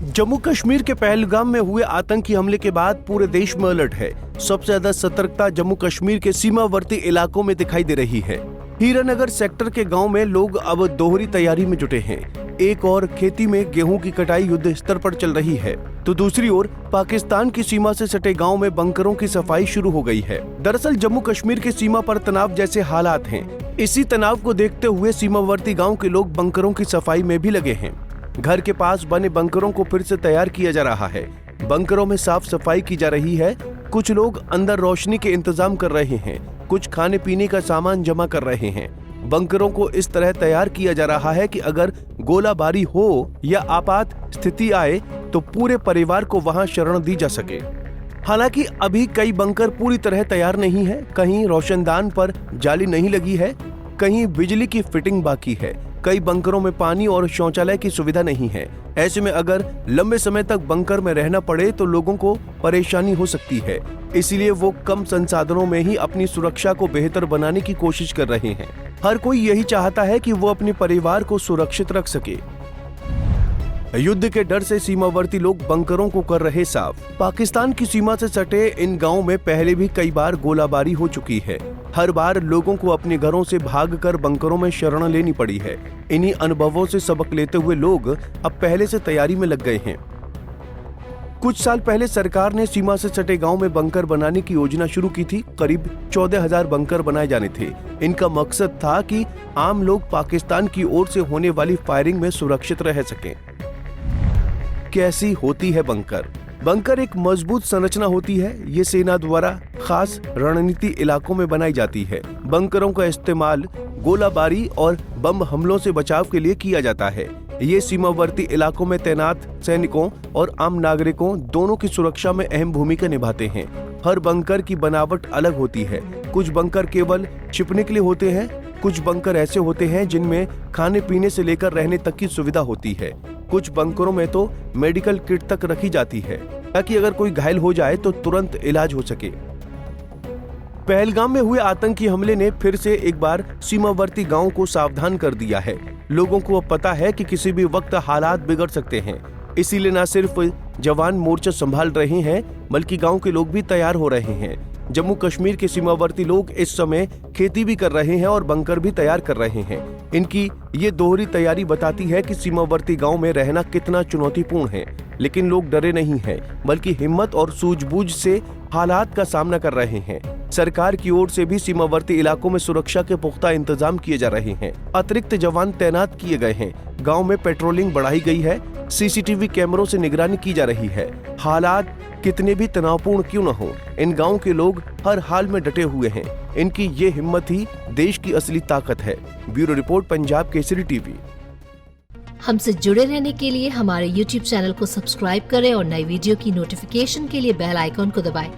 जम्मू कश्मीर के पहलगाम में हुए आतंकी हमले के बाद पूरे देश में अलर्ट है। सबसे ज्यादा सतर्कता जम्मू कश्मीर के सीमावर्ती इलाकों में दिखाई दे रही है। हीरानगर सेक्टर के गांव में लोग अब दोहरी तैयारी में जुटे हैं। एक और खेती में गेहूं की कटाई युद्ध स्तर पर चल रही है, तो दूसरी ओर पाकिस्तान की सीमा से सटे गांव में बंकरों की सफाई शुरू हो गई है। दरअसल जम्मू कश्मीर की सीमा पर तनाव जैसे हालात हैं। इसी तनाव को देखते हुए सीमावर्ती गाँव के लोग बंकरों की सफाई में भी लगे हैं। घर के पास बने बंकरों को फिर से तैयार किया जा रहा है। बंकरों में साफ सफाई की जा रही है। कुछ लोग अंदर रोशनी के इंतजाम कर रहे हैं, कुछ खाने पीने का सामान जमा कर रहे हैं। बंकरों को इस तरह तैयार किया जा रहा है कि अगर गोलाबारी हो या आपात स्थिति आए तो पूरे परिवार को वहां शरण दी जा सके। हालांकि अभी कई बंकर पूरी तरह तैयार नहीं है। कहीं रोशनदान पर जाली नहीं लगी है, कहीं बिजली की फिटिंग बाकी है। कई बंकरों में पानी और शौचालय की सुविधा नहीं है। ऐसे में अगर लंबे समय तक बंकर में रहना पड़े तो लोगों को परेशानी हो सकती है। इसलिए वो कम संसाधनों में ही अपनी सुरक्षा को बेहतर बनाने की कोशिश कर रहे हैं। हर कोई यही चाहता है कि वो अपने परिवार को सुरक्षित रख सके। युद्ध के डर से सीमावर्ती लोग बंकरों को कर रहे साफ। पाकिस्तान की सीमा से सटे इन गांवों में पहले भी कई बार गोलाबारी हो चुकी है। हर बार लोगों को अपने घरों से भागकर बंकरों में शरण लेनी पड़ी है। इन्हीं अनुभवों से सबक लेते हुए लोग अब पहले से तैयारी में लग गए हैं। कुछ साल पहले सरकार ने सीमा से सटे गांव में बंकर बनाने की योजना शुरू की थी। करीब 14,000 बंकर बनाए जाने थे। इनका मकसद था कि आम लोग पाकिस्तान की ओर से होने वाली फायरिंग में सुरक्षित रह सकें। कैसी होती है बंकर? बंकर एक मजबूत संरचना होती है। ये सेना द्वारा खास रणनीति इलाकों में बनाई जाती है। बंकरों का इस्तेमाल गोलाबारी और बम हमलों से बचाव के लिए किया जाता है। ये सीमावर्ती इलाकों में तैनात सैनिकों और आम नागरिकों दोनों की सुरक्षा में अहम भूमिका निभाते हैं। हर बंकर की बनावट अलग होती है। कुछ बंकर केवल छिपने के लिए होते हैं, कुछ बंकर ऐसे होते हैं जिनमें खाने पीने से लेकर रहने तक की सुविधा होती है। कुछ बंकरों में तो मेडिकल किट तक रखी जाती है ताकि अगर कोई घायल हो जाए तो तुरंत इलाज हो सके। पहलगाम में हुए आतंकी हमले ने फिर से एक बार सीमावर्ती गांवों को सावधान कर दिया है। लोगों को अब पता है कि किसी भी वक्त हालात बिगड़ सकते हैं। इसीलिए न सिर्फ जवान मोर्चा संभाल रहे हैं बल्कि गांव के लोग भी तैयार हो रहे हैं। जम्मू कश्मीर के सीमावर्ती लोग इस समय खेती भी कर रहे हैं और बंकर भी तैयार कर रहे हैं। इनकी ये दोहरी तैयारी बताती है कि सीमावर्ती गांव में रहना कितना चुनौतीपूर्ण है। लेकिन लोग डरे नहीं हैं, बल्कि हिम्मत और सूझबूझ से हालात का सामना कर रहे हैं। सरकार की ओर से भी सीमावर्ती इलाकों में सुरक्षा के पुख्ता इंतजाम किए जा रहे हैं। अतिरिक्त जवान तैनात किए गए हैं। गांव में पेट्रोलिंग बढ़ाई गई है। सीसीटीवी कैमरों से निगरानी की जा रही है। हालात कितने भी तनावपूर्ण क्यों न हो, इन गांव के लोग हर हाल में डटे हुए हैं। इनकी ये हिम्मत ही देश की असली ताकत है। Bureau report, Punjab Kesari TV. हमसे जुड़े रहने के लिए हमारे YouTube चैनल को सब्सक्राइब करें और नई वीडियो की नोटिफिकेशन के लिए बेल आइकॉन को दबाएं।